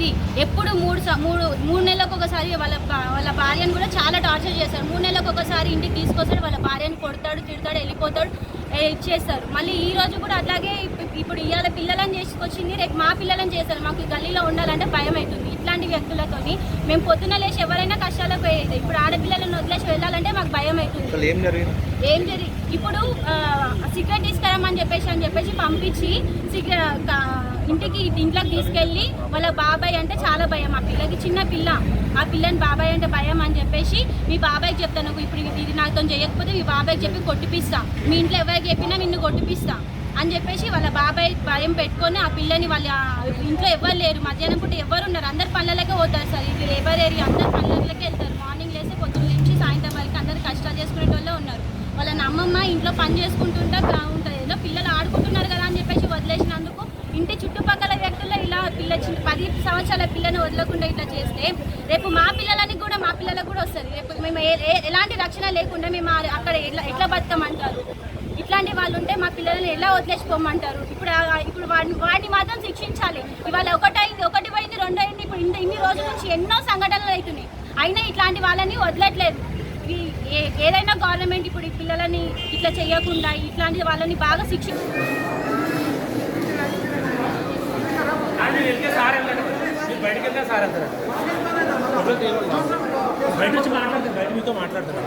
వ్యక్తి. ఎప్పుడు మూడు నెలలకు ఒకసారి వాళ్ళ భార్యను కూడా చాలా టార్చర్ చేస్తారు. 3 నెలలకు ఒకసారి ఇంటికి తీసుకొస్తాడు, వాళ్ళ భార్యను కొడతాడు, తిడతాడు, వెళ్ళిపోతాడు, ఇచ్చేస్తారు. మళ్ళీ ఈ రోజు కూడా అట్లాగే ఇప్పుడు ఇవాళ పిల్లలను చేసుకొచ్చింది, రేపు మా పిల్లలను చేస్తారు. మాకు గల్లీలో ఉండాలంటే భయం అవుతుంది. ఇట్లాంటి వ్యక్తులతోని మేము పొద్దున లేచి ఎవరైనా కష్టాలకు పోయేది. ఇప్పుడు ఆడపిల్లలను వదిలేసి వెళ్ళాలంటే మాకు భయం అవుతుంది. ఏం జరిగి ఇప్పుడు సిగరెట్ తీసుకురమ్మని చెప్పేసి పంపించి ఇంట్లోకి తీసుకెళ్ళి వాళ్ళ బాబాయ్ అంటే చాలా భయం. ఆ పిల్లకి చిన్న పిల్ల, ఆ పిల్లని బాబాయ్ అంటే భయం అని చెప్పేసి మీ బాబాయ్కి చెప్తాను, ఇప్పుడు ఇది నాతో చేయకపోతే మీ బాబాయ్కి చెప్పి కొట్టిపిస్తా, మీ ఇంట్లో ఎవరికి చెప్పినా నిన్ను కొట్టిపిస్తా అని చెప్పేసి వాళ్ళ బాబాయ్ భయం పెట్టుకొని ఆ పిల్లని వాళ్ళ ఇంట్లో ఎవరు లేరు, మధ్యాహ్నం పూట ఎవరు ఉన్నారు, అందరు పనులకే పోతారు సార్. ఇది లేబర్ ఏరియా, అందరు పనులకే వెళ్తారు. మార్నింగ్ లేస్తే పొద్దున్న నుంచి సాయంత్రం వరకు అందరు కష్టాలు చేసుకునే వాళ్ళే ఉన్నారు. వాళ్ళ అమ్మమ్మ ఇంట్లో పని చేసుకుంటుంటే ఉంటుంది, ఏదో పిల్లలు ఆడుకుంటున్నారు కదా అని చెప్పేసి వదిలేసినందుకు ఇంటి చుట్టుపక్కల వ్యక్తుల్లో ఇలా 10 సంవత్సరాల పిల్లని వదలకుండా ఇట్లా చేస్తే రేపు మా పిల్లలకు కూడా వస్తుంది. రేపు మేము ఎలాంటి రక్షణ లేకుండా మేము అక్కడ ఎట్లా బతకమంటారు? ఇట్లాంటి వాళ్ళు ఉంటే మా పిల్లల్ని ఎలా వదిలేసిపోమంటారు? ఇప్పుడు వాడిని మాత్రం శిక్షించాలి. ఇవాళ ఒకటి పోయింది, 2 అయింది. ఇప్పుడు ఇన్ని రోజుల నుంచి ఎన్నో సంఘటనలు అవుతున్నాయి, అయినా ఇట్లాంటి వాళ్ళని వదలట్లేదు. ఏదైనా గవర్నమెంట్ ఇప్పుడు ఈ పిల్లలని ఇట్లా చేయకుండా ఇట్లాంటి వాళ్ళని బాగా బయట నుంచి మాట్లాడతారు, బయట మీతో మాట్లాడతారు.